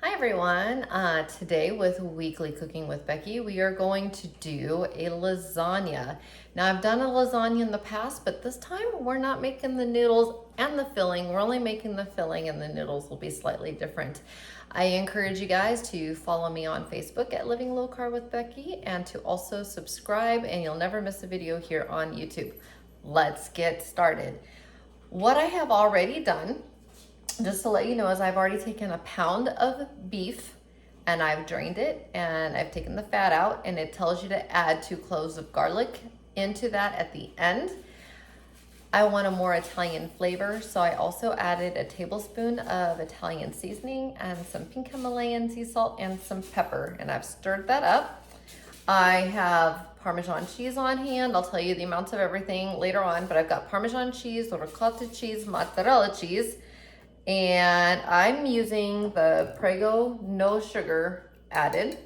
Hi everyone. Today with Weekly Cooking with Becky, we are going to do a lasagna. Now I've done a lasagna in the past, but this time we're not making the noodles and the filling. We're only making the filling and the noodles will be slightly different. I encourage you guys to follow me on Facebook at Living Low Carb with Becky and to also subscribe, and you'll never miss a video here on YouTube. Let's get started. What I have already done, just to let you know, is I've already taken a pound of beef and I've drained it and I've taken the fat out, and it tells you to add 2 cloves of garlic into that at the end. I want a more Italian flavor, so I also added a tablespoon of Italian seasoning and some pink Himalayan sea salt and some pepper, and I've stirred that up. I have Parmesan cheese on hand. I'll tell you the amounts of everything later on, but I've got Parmesan cheese, ricotta cheese, mozzarella cheese, and I'm using the Prego no sugar added.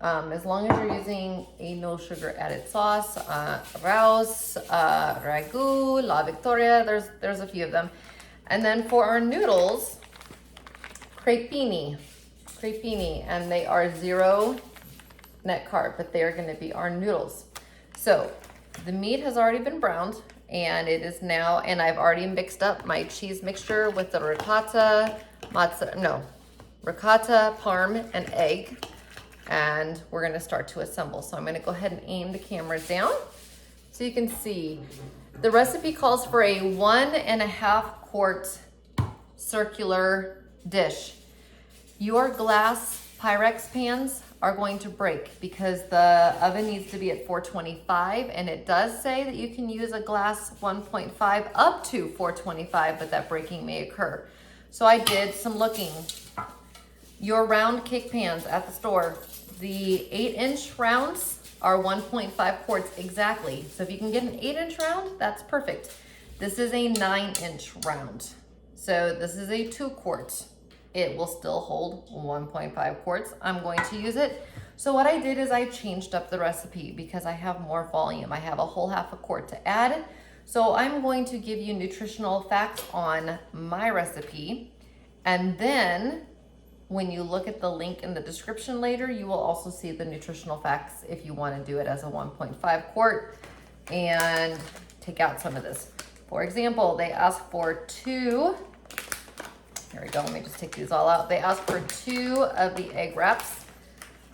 As long as you're using a no sugar added sauce, Raus, Ragu, La Victoria, there's a few of them. And then for our noodles, Crepini, and they are 0 net carb, but they are going to be our noodles. So the meat has already been browned, and it is now, and I've already mixed up my cheese mixture with the ricotta, ricotta, parm, and egg, and we're gonna start to assemble. So I'm gonna go ahead and aim the camera down so you can see. The recipe calls for a 1.5 quart circular dish. Your glass Pyrex pans are going to break because the oven needs to be at 425, and it does say that you can use a glass 1.5 up to 425, but that breaking may occur. So I did some looking. Your round cake pans at the store, the 8-inch rounds are 1.5 quarts exactly. So if you can get an 8-inch round, that's perfect. This is a 9-inch round. So this is a 2 quart. It will still hold 1.5 quarts. I'm going to use it. So what I did is I changed up the recipe because I have more volume. I have a whole 1/2 quart to add. So I'm going to give you nutritional facts on my recipe. And then when you look at the link in the description later, you will also see the nutritional facts if you want to do it as a 1.5 quart and take out some of this. For example, they ask for 2. Here we go, let me just take these all out. They ask for 2 of the egg wraps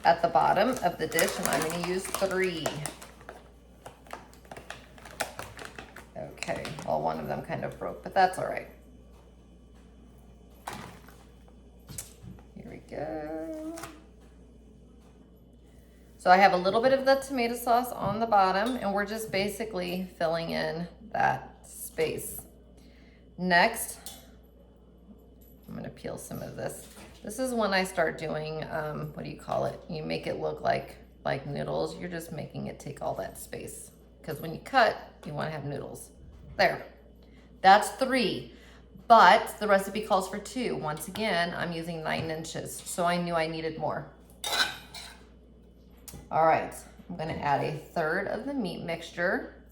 at the bottom of the dish, and I'm gonna use 3. Okay, well, one of them kind of broke, but that's all right. Here we go. So I have a little bit of the tomato sauce on the bottom, and we're just basically filling in that space. Next, I'm gonna peel some of this. This is when I start doing, what do you call it? You make it look like noodles. You're just making it take all that space. Because when you cut, you wanna have noodles. There, that's 3. But the recipe calls for 2. Once again, I'm using 9 inches, so I knew I needed more. All right, I'm gonna add 1/3 of the meat mixture.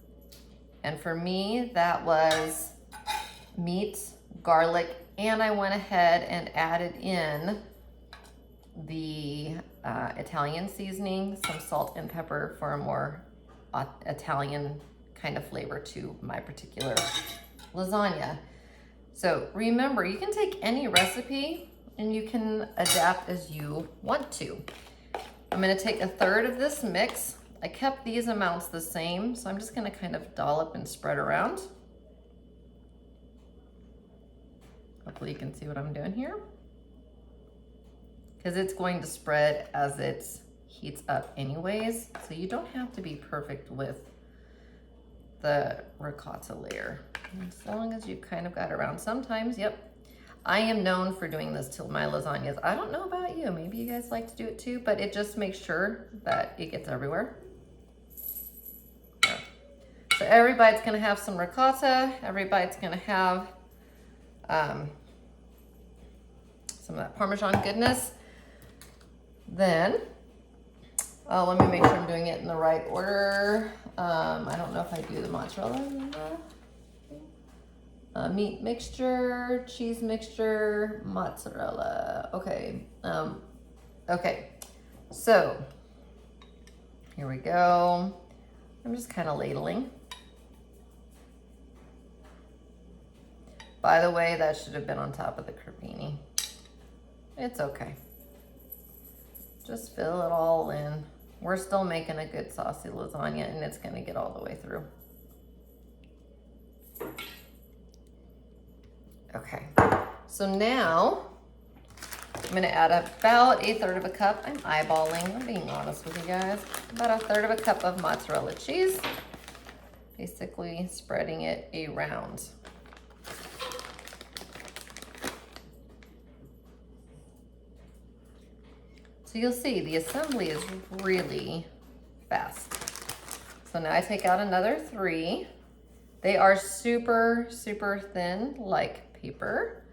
And for me, that was meat, garlic, and I went ahead and added in the Italian seasoning, some salt and pepper for a more Italian kind of flavor to my particular lasagna. So remember, you can take any recipe and you can adapt as you want to. I'm gonna take 1/3 of this mix. I kept these amounts the same, so I'm just gonna kind of dollop and spread around. Hopefully you can see what I'm doing here. Because it's going to spread as it heats up anyways, so you don't have to be perfect with the ricotta layer. As long as you kind of got around. Sometimes, yep, I am known for doing this to my lasagnas. I don't know about you, maybe you guys like to do it too, but it just makes sure that it gets everywhere. So every bite's gonna have some ricotta, every bite's gonna have some of that Parmesan goodness. Then, let me make sure I'm doing it in the right order. I don't know if I do the mozzarella. Meat mixture, cheese mixture, mozzarella. Okay. Okay. So here we go. I'm just kind of ladling. By the way, that should have been on top of the crepini. It's okay. Just fill it all in. We're still making a good saucy lasagna, and it's gonna get all the way through. Okay, so now I'm gonna add about 1/3 of a cup. I'm eyeballing, I'm being honest with you guys. About 1/3 of a cup of mozzarella cheese. Basically spreading it around. So you'll see the assembly is really fast. So now I take out another 3. They are super, super thin, like paper.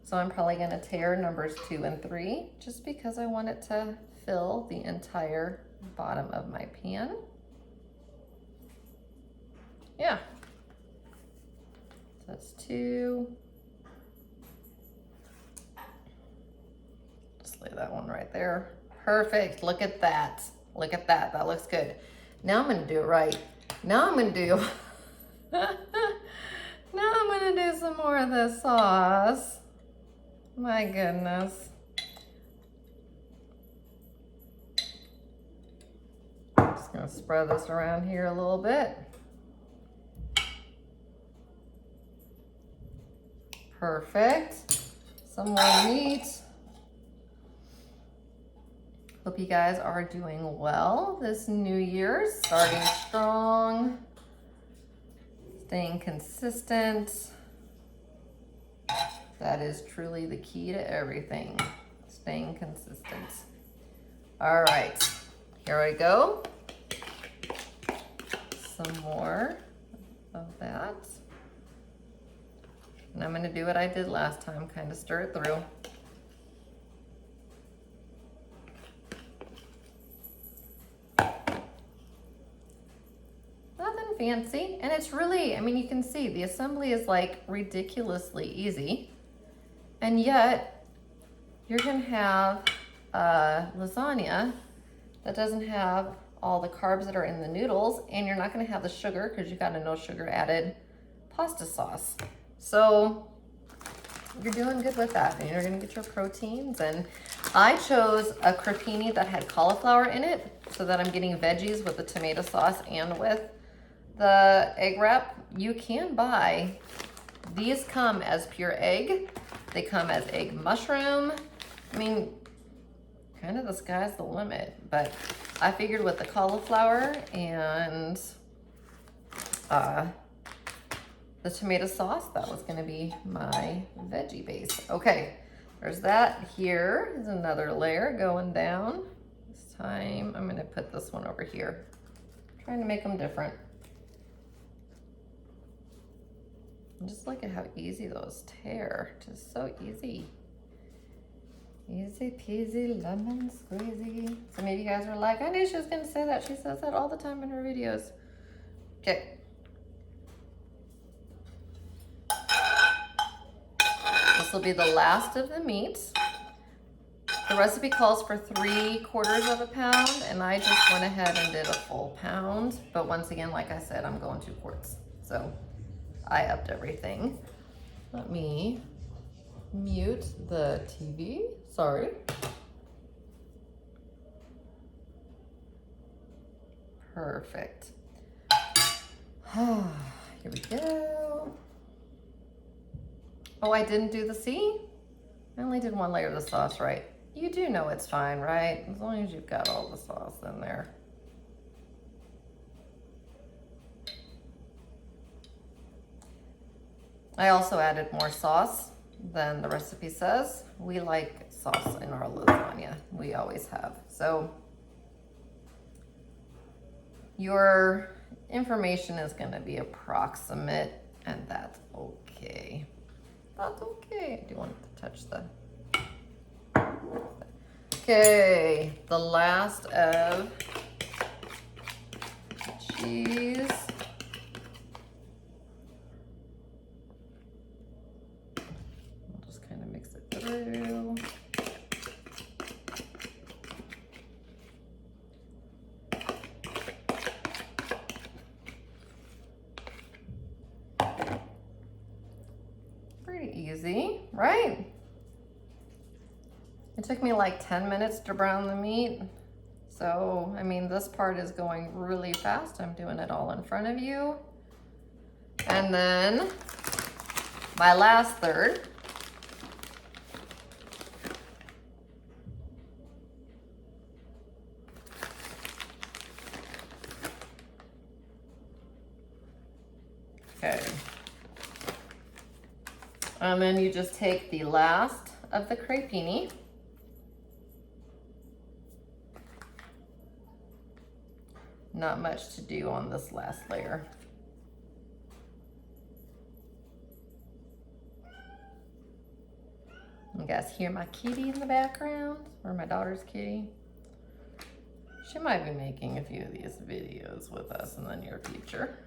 So I'm probably gonna tear numbers 2 and 3 just because I want it to fill the entire bottom of my pan. Yeah. So that's 2. Just lay that one right there. Perfect, look at that. Look at that, that looks good. Now I'm gonna do it right. Now I'm gonna do, now I'm gonna do some more of this sauce. My goodness. Just gonna spread this around here a little bit. Perfect. Some more meat. Hope you guys are doing well this new year, starting strong, staying consistent. That is truly the key to everything, staying consistent. All right, here I go. Some more of that. And I'm gonna do what I did last time, kind of stir it through. Fancy, and it's really, I mean, you can see the assembly is like ridiculously easy, and yet you're gonna have a lasagna that doesn't have all the carbs that are in the noodles, and you're not gonna have the sugar because you got a no sugar added pasta sauce. So you're doing good with that, and you're gonna get your proteins. And I chose a crepini that had cauliflower in it so that I'm getting veggies with the tomato sauce and with the egg wrap. You can buy, these come as pure egg. They come as egg mushroom. I mean, kind of the sky's the limit, but I figured with the cauliflower and the tomato sauce, that was gonna be my veggie base. Okay, there's that. Here is another layer going down. This time I'm gonna put this one over here. I'm trying to make them different. And just look at how easy those tear. Just so easy. Easy peasy lemon squeezy. So maybe you guys were like, I knew she was gonna say that. She says that all the time in her videos. Okay. This will be the last of the meat. The recipe calls for 3/4 of a pound, and I just went ahead and did a full pound. But once again, like I said, I'm going 2 quarts. So I upped everything. Let me mute the TV. Sorry. Perfect. Here we go. Oh, I didn't do the C? I only did 1 layer of the sauce, right? You do know it's fine, right? As long as you've got all the sauce in there. I also added more sauce than the recipe says. We like sauce in our lasagna. We always have. So your information is going to be approximate, and that's okay. That's okay. I do want to touch the... Okay, the last of cheese. took me like 10 minutes to brown the meat. So, I mean, this part is going really fast. I'm doing it all in front of you. And then my last third. Okay. And then you just take the last of the crepini. Not much to do on this last layer. You guys hear my kitty in the background, or my daughter's kitty? She might be making a few of these videos with us in the near future.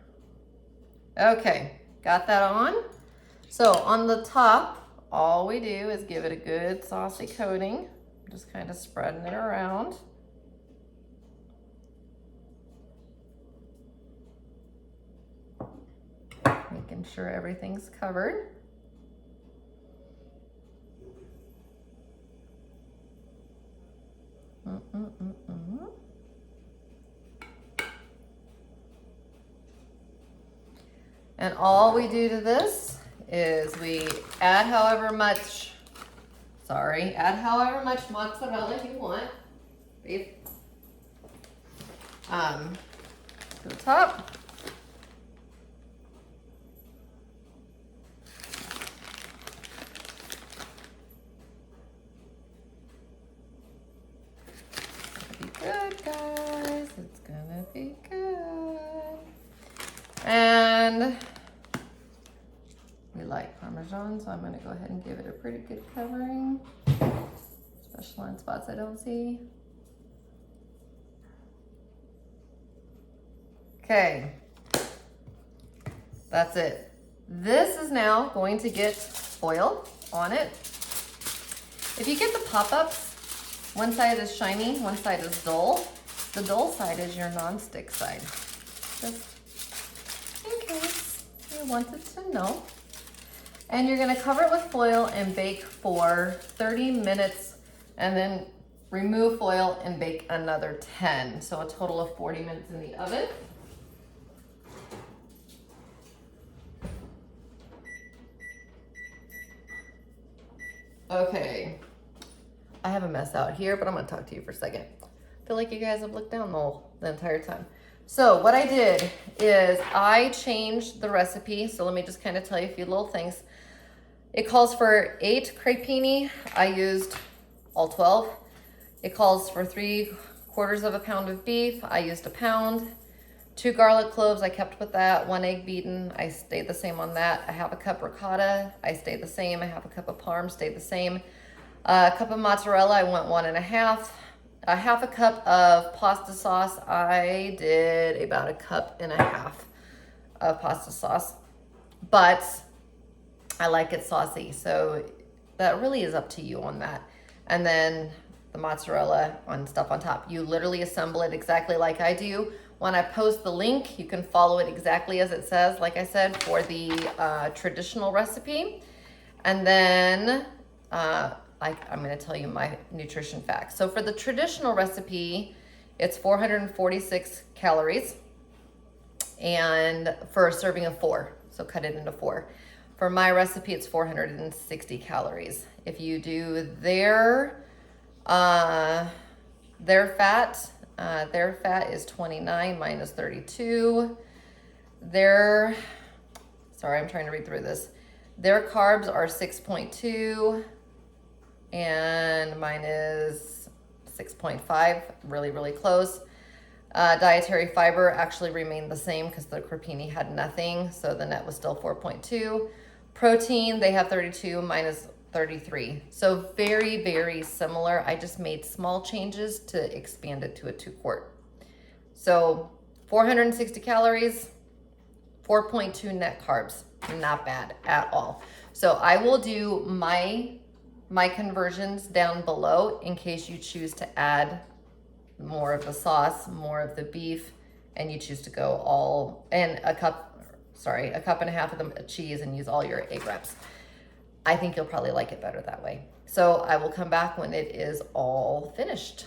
Okay, got that on. So on the top, all we do is give it a good saucy coating. Just kind of spreading it around. Making sure everything's covered. And all we do to this is we add however much mozzarella you want. Beef. To the top. Good, guys, it's gonna be good. And we like Parmesan, so I'm gonna go ahead and give it a pretty good covering, especially on spots I don't see. Okay, that's it. This is now going to get foil on it. If you get the pop-ups, one side is shiny, one side is dull. The dull side is your non-stick side. Just in case you wanted to know. And you're gonna cover it with foil and bake for 30 minutes and then remove foil and bake another 10. So a total of 40 minutes in the oven. Okay. I have a mess out here, but I'm gonna talk to you for a second. I feel like you guys have looked down the entire time. So what I did is I changed the recipe. So let me just kind of tell you a few little things. It calls for 8 crepini. I used all 12. It calls for 3/4 of a pound of beef. I used a pound. 2 garlic cloves, I kept with that. 1 egg beaten, I stayed the same on that. A 1/2 cup ricotta, I stayed the same. A 1/2 cup of parm, stayed the same. A cup of mozzarella, I went 1 1/2. A 1/2 cup of pasta sauce, I did about 1.5 cups of pasta sauce. But I like it saucy, so that really is up to you on that. And then the mozzarella on stuff on top. You literally assemble it exactly like I do. When I post the link, you can follow it exactly as it says, like I said, for the traditional recipe. And then I'm gonna tell you my nutrition facts. So for the traditional recipe, it's 446 calories and for a serving of 4, so cut it into 4. For my recipe, it's 460 calories. If you do their fat is 29, mine is 32. Sorry, I'm trying to read through this. Their carbs are 6.2 and mine is 6.5, really, really close. Dietary fiber actually remained the same because the crepini had nothing, so the net was still 4.2. Protein, they have 32, mine is 33. So very, very similar. I just made small changes to expand it to a 2-quart. So 460 calories, 4.2 net carbs. Not bad at all. So I will do my conversions down below in case you choose to add more of the sauce, more of the beef, and you choose to go all, and a cup and a half of the cheese and use all your egg wraps. I think you'll probably like it better that way. So I will come back when it is all finished.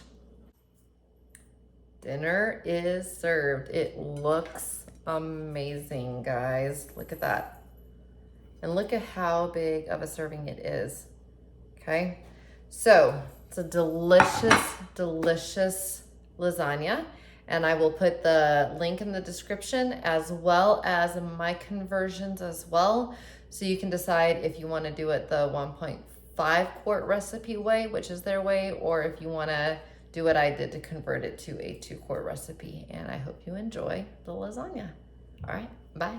Dinner is served. It looks amazing, guys. Look at that. And look at how big of a serving it is. Okay, so it's a delicious, delicious lasagna. And I will put the link in the description as well as my conversions as well. So you can decide if you want to do it the 1.5 quart recipe way, which is their way, or if you want to do what I did to convert it to a 2 quart recipe. And I hope you enjoy the lasagna. All right, bye.